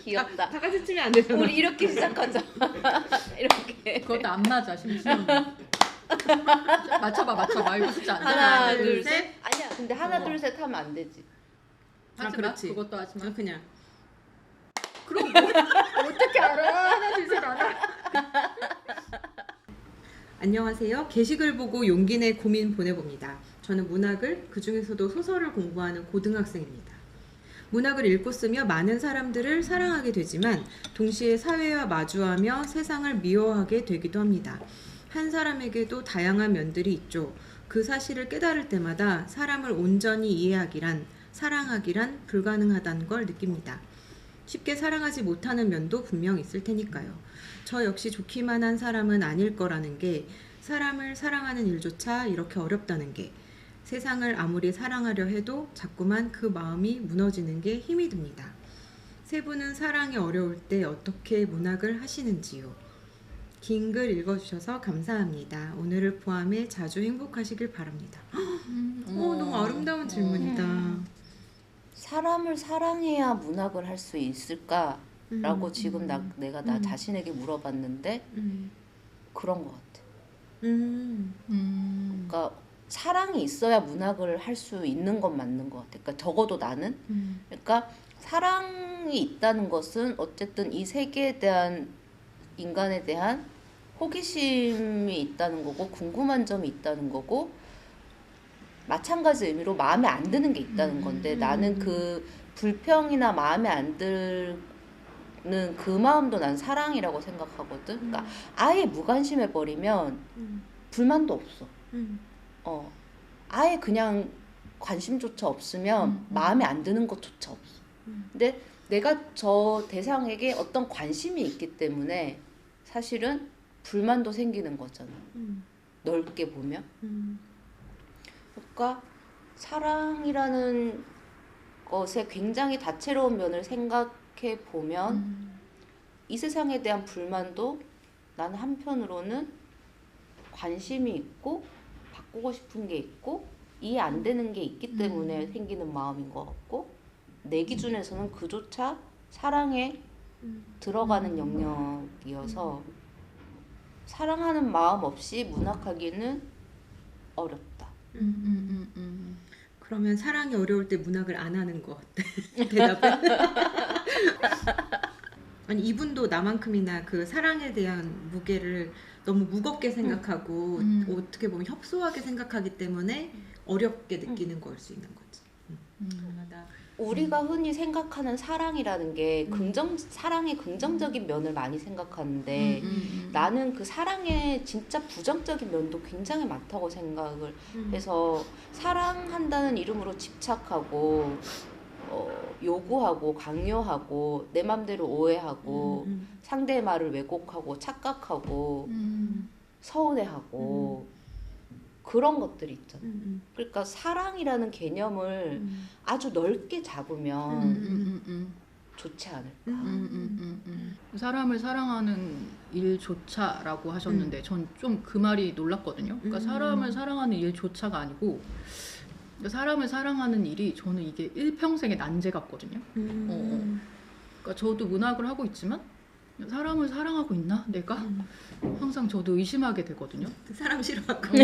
귀엽다. 다 같이 치면 안 되잖아. 우리 이렇게 시작하자. 이렇게. 그것도 안 맞아 심지어. 맞춰봐. 이거 숫자 안 돼. 하나, 둘, 셋. 아니야. 근데 하나, 둘, 셋 하면 안 되지. 하지 마. 그렇지. 그것도 하지 마. 그냥. 그럼 뭐, 어떻게 알아? 하나 둘 셋 알아. 안녕하세요. 게시글 보고 용기 내 고민 보내봅니다. 저는 문학을, 그 중에서도 소설을 공부하는 고등학생입니다. 문학을 읽고 쓰며 많은 사람들을 사랑하게 되지만 동시에 사회와 마주하며 세상을 미워하게 되기도 합니다. 한 사람에게도 다양한 면들이 있죠. 그 사실을 깨달을 때마다 사람을 온전히 이해하기란, 사랑하기란 불가능하다는 걸 느낍니다. 쉽게 사랑하지 못하는 면도 분명 있을 테니까요. 저 역시 좋기만 한 사람은 아닐 거라는 게, 사람을 사랑하는 일조차 이렇게 어렵다는 게, 세상을 아무리 사랑하려 해도 자꾸만 그 마음이 무너지는 게 힘이 듭니다. 세 분은 사랑이 어려울 때 어떻게 문학을 하시는지요? 긴 글 읽어주셔서 감사합니다. 오늘을 포함해 자주 행복하시길 바랍니다. 너무 아름다운 질문이다. 사람을 사랑해야 문학을 할 수 있을까라고 지금 내가 나 자신에게 물어봤는데 그런 것 같아. 그러니까 사랑이 있어야 문학을 할 수 있는 건 맞는 것 같아. 그러니까 적어도 나는. 그러니까 사랑이 있다는 것은 어쨌든 이 세계에 대한, 인간에 대한 호기심이 있다는 거고, 궁금한 점이 있다는 거고, 마찬가지 의미로 마음에 안 드는 게 있다는 건데, 나는 그 불평이나 마음에 안 드는 그 마음도 난 사랑이라고 생각하거든. 그러니까 아예 무관심해 버리면 불만도 없어. 아예 그냥 관심조차 없으면 마음에 안 드는 것조차 없어. 근데 내가 저 대상에게 어떤 관심이 있기 때문에 사실은 불만도 생기는 거잖아. 넓게 보면. 그러니까 사랑이라는 것에 굉장히 다채로운 면을 생각해 보면 이 세상에 대한 불만도 나는 한편으로는 관심이 있고 바꾸고 싶은 게 있고 이해 안 되는 게 있기 때문에 생기는 마음인 것 같고, 내 기준에서는 그조차 사랑에 들어가는 영역이어서 사랑하는 마음 없이 문학하기는 어렵다. 그러면 사랑이 어려울 때 문학을 안 하는 것 같아. 대답은. 아니, 이분도 나만큼이나 그 사랑에 대한 무게를 너무 무겁게 생각하고 어떻게 보면 협소하게 생각하기 때문에 어렵게 느끼는 걸 수 있는 거지. 우리가 흔히 생각하는 사랑이라는 게 사랑의 긍정적인 면을 많이 생각하는데 나는 그 사랑의 진짜 부정적인 면도 굉장히 많다고 생각을 해서, 사랑한다는 이름으로 집착하고 요구하고 강요하고 내 맘대로 오해하고 상대의 말을 왜곡하고 착각하고 서운해하고 그런 것들이 있잖아. 그러니까 사랑이라는 개념을 아주 넓게 잡으면 좋지 않을까. 사람을 사랑하는 일조차라고 하셨는데 전 좀 그 말이 놀랐거든요. 그러니까 사람을 사랑하는 일조차가 아니고, 사람을 사랑하는 일이 저는 이게 일평생의 난제 같거든요. 그러니까 저도 문학을 하고 있지만 사람을 사랑하고 있나 내가? 항상 저도 의심하게 되거든요. 사람 싫어하고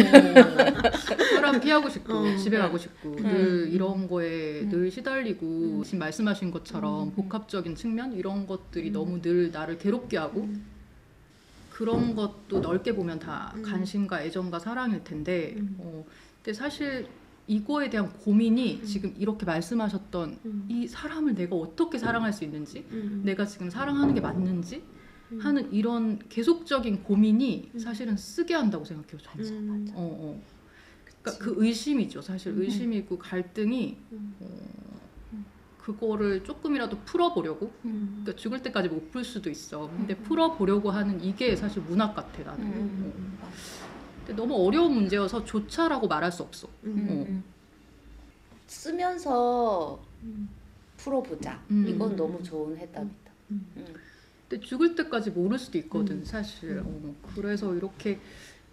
사람 피하고 싶고 집에 가고 싶고 늘 이런 거에 늘 시달리고, 지금 말씀하신 것처럼 복합적인 측면 이런 것들이 너무 늘 나를 괴롭게 하고, 그런 것도 넓게 보면 다 관심과 애정과 사랑일 텐데 근데 사실 이거에 대한 고민이 지금 이렇게 말씀하셨던 이 사람을 내가 어떻게 사랑할 수 있는지, 내가 지금 사랑하는 게 맞는지 하는 이런 계속적인 고민이 사실은 쓰게 한다고 생각해요. 저는. 그러니까 그 의심이죠. 사실 의심이고 갈등이 그거를 조금이라도 풀어보려고, 그러니까 죽을 때까지 못 풀 수도 있어. 근데 풀어보려고 하는 이게 사실 문학 같아, 나는. 근데 너무 어려운 문제여서 조차라고 말할 수 없어. 쓰면서 풀어보자. 이건 너무 좋은 해답이다. 근데 죽을 때까지 모를 수도 있거든, 사실. 그래서 이렇게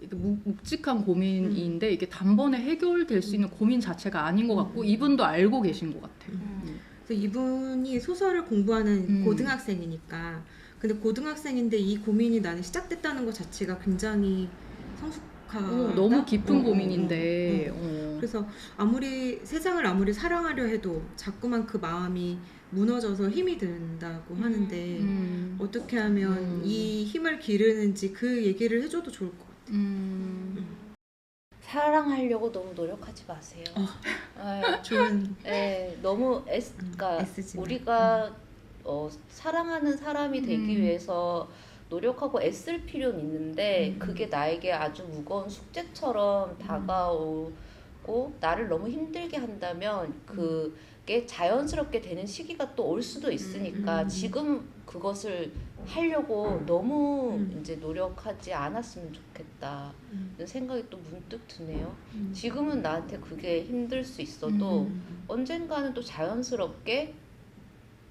묵직한 고민인데 이게 단번에 해결될 수 있는 고민 자체가 아닌 것 같고, 이분도 알고 계신 것 같아요. 그래서 이분이 소설을 공부하는 고등학생이니까 근데 고등학생인데 이 고민이 나는 시작됐다는 것 자체가 굉장히 성숙하다. 너무 깊은 고민인데. 그래서 아무리 세상을 아무리 사랑하려 해도 자꾸만 그 마음이 무너져서 힘이 든다고 하는데 어떻게 하면 이 힘을 기르는지 그 얘기를 해줘도 좋을 것 같아요. 사랑하려고 너무 노력하지 마세요. 좋은 너무 그러니까 애쓰지만. 우리가 사랑하는 사람이 되기 위해서 노력하고 애쓸 필요는 있는데 그게 나에게 아주 무거운 숙제처럼 다가오고 나를 너무 힘들게 한다면 그게 자연스럽게 되는 시기가 또 올 수도 있으니까 지금 그것을 하려고 너무 이제 노력하지 않았으면 좋겠다 이런 생각이 또 문득 드네요. 지금은 나한테 그게 힘들 수 있어도 언젠가는 또 자연스럽게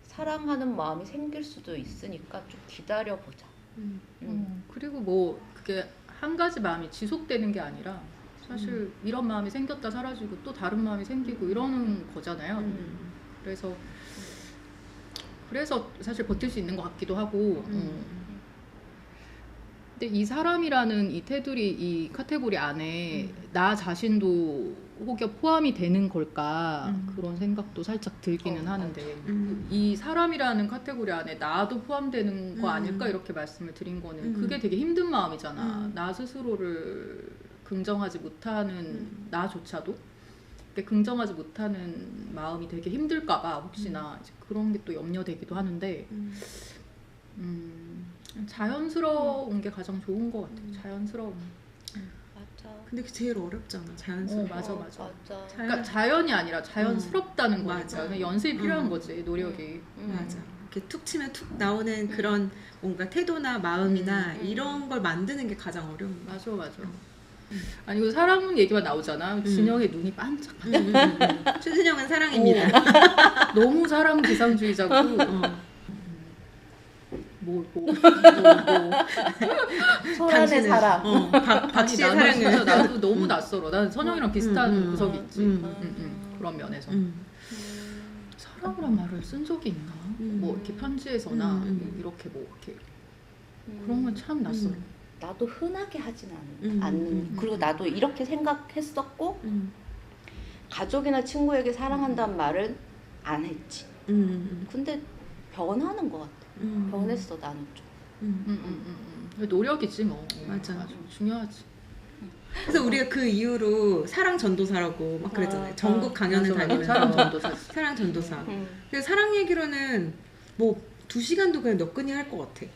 사랑하는 마음이 생길 수도 있으니까 좀 기다려보자. 그리고 뭐 그게 한 가지 마음이 지속되는 게 아니라 사실 이런 마음이 생겼다 사라지고 또 다른 마음이 생기고 이러는 거잖아요. 그래서 사실 버틸 수 있는 것 같기도 하고. 근데 이 사람이라는 이 테두리, 이 카테고리 안에 나 자신도 혹여 포함이 되는 걸까 그런 생각도 살짝 들기는 하는데 이 사람이라는 카테고리 안에 나도 포함되는 거 아닐까 이렇게 말씀을 드린 거는 그게 되게 힘든 마음이잖아. 나 스스로를 긍정하지 못하는 나조차도 긍정하지 못하는 마음이 되게 힘들까 봐 혹시나 이제 그런 게 또 염려되기도 하는데 자연스러운 게 가장 좋은 것 같아요. 자연스러움. 맞아. 근데 그게 제일 어렵잖아. 자연스러워. 맞아. 맞아. 그러니까 자연이 아니라 자연스럽다는 맞아. 거니까 그냥 연습이 필요한 거지, 노력이. 맞아. 이렇게 툭 치면 툭 나오는 그런 뭔가 태도나 마음이나 이런 걸 만드는 게 가장 어려운 거야. 맞아. 아니 그 사랑 얘기만 나오잖아. 진영의 눈이 반짝반짝. 최진영은 사랑입니다. 너무 사랑 지상주의자고. 소란의 당신은, 사랑. 박씨의 아니, 나는 사랑을. 진짜 나도 너무 낯설어. 난 선영이랑 비슷한 구석이 있지. 그런 면에서. 사랑이란 말을 쓴 적이 있나? 뭐 이렇게 편지에서나 이렇게 뭐 이렇게 그런 건 참 낯설어. 나도 흔하게 하진 않는. 그리고 나도 이렇게 생각했었고 가족이나 친구에게 사랑한다는 말은 안 했지. 근데 변하는 것 같아. 변했어 나는 좀. 노력이지 뭐. 맞아. 중요하지. 그래서 우리가 그 이후로 사랑 전도사라고 막 그랬잖아요. 전국 강연을 맞아. 다니면서 사랑 전도사. 사랑 전도사. 그래서 사랑 얘기로는 뭐 2시간도 그냥 너끈히 할 것 같아.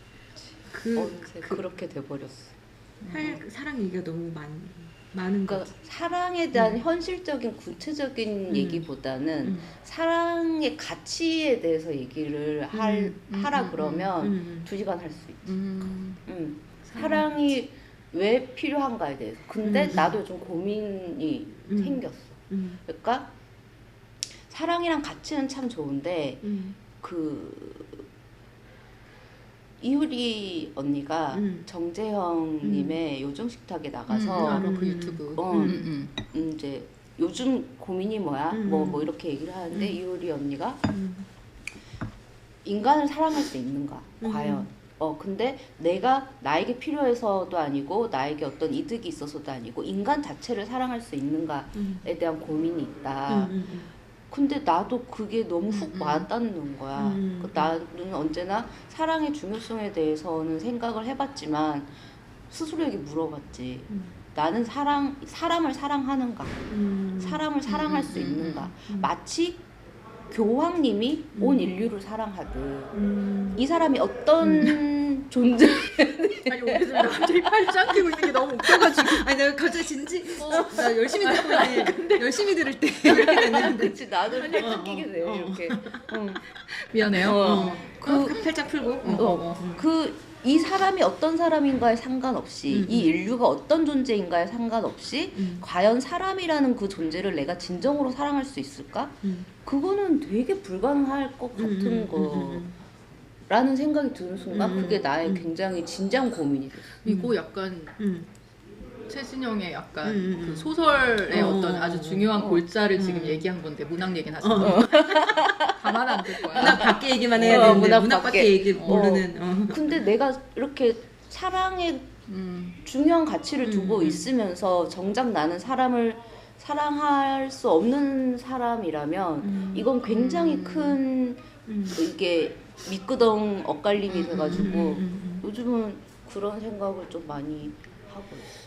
그렇게 돼버렸어. 사랑 얘기가 너무 많은 그러니까 거지. 사랑에 대한 현실적인 구체적인 얘기보다는 사랑의 가치에 대해서 얘기를 하라 그러면 2시간 할 수 있지. 사랑이 왜 필요한가에 대해서. 근데 나도 요즘 고민이 생겼어. 그러니까 사랑이랑 가치는 참 좋은데 이효리 언니가 정재형님의 요정식탁에 나가서 알아, 그 유튜브. 이제 요즘 고민이 뭐야? 뭐 이렇게 얘기를 하는데 이효리 언니가 인간을 사랑할 수 있는가? 과연? 근데 내가 나에게 필요해서도 아니고 나에게 어떤 이득이 있어서도 아니고 인간 자체를 사랑할 수 있는가에 대한 고민이 있다. 근데 나도 그게 너무 훅 와닿는 거야. 나는 언제나 사랑의 중요성에 대해서는 생각을 해봤지만 스스로에게 물어봤지. 나는 사람을 사랑하는가? 사람을 사랑할 수 있는가? 마치 교황님이 온 인류를 사랑하듯 이 사람이 어떤 존재? 아니 우리 들 갑자기 팔 짱끼고 있는 게 너무 웃겨가지고. 아니 내가 갑자기 나 열심히 듣고 있는데 열심히 들을 때 이렇게 됐는데 그치 나도 팔 짱끼게 돼 이렇게. 미안해요. 팔짝 풀고 이 사람이 어떤 사람인가에 상관없이 이 인류가 어떤 존재인가에 상관없이 과연 사람이라는 그 존재를 내가 진정으로 사랑할 수 있을까? 그거는 되게 불가능할 것 같은 거라는 생각이 드는 순간 그게 나의 굉장히 진지한 고민이 됐어. 이거 약간 최진영의 약간 그 소설의 어떤 아주 중요한 골자를 지금 얘기한 건데 문학 얘기는 하지 마. 가만 안 둘 거야. 문학 밖에 얘기만 해야 되는데 문학 문학 밖에 얘기 모르는. 근데 내가 이렇게 사랑에 중요한 가치를 두고 있으면서 정작 나는 사람을 사랑할 수 없는 사람이라면 이건 굉장히 큰 이게 미끄덩 엇갈림이 돼가지고 요즘은 그런 생각을 좀 많이 하고 있어.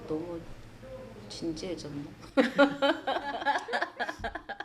너무 진지해졌나?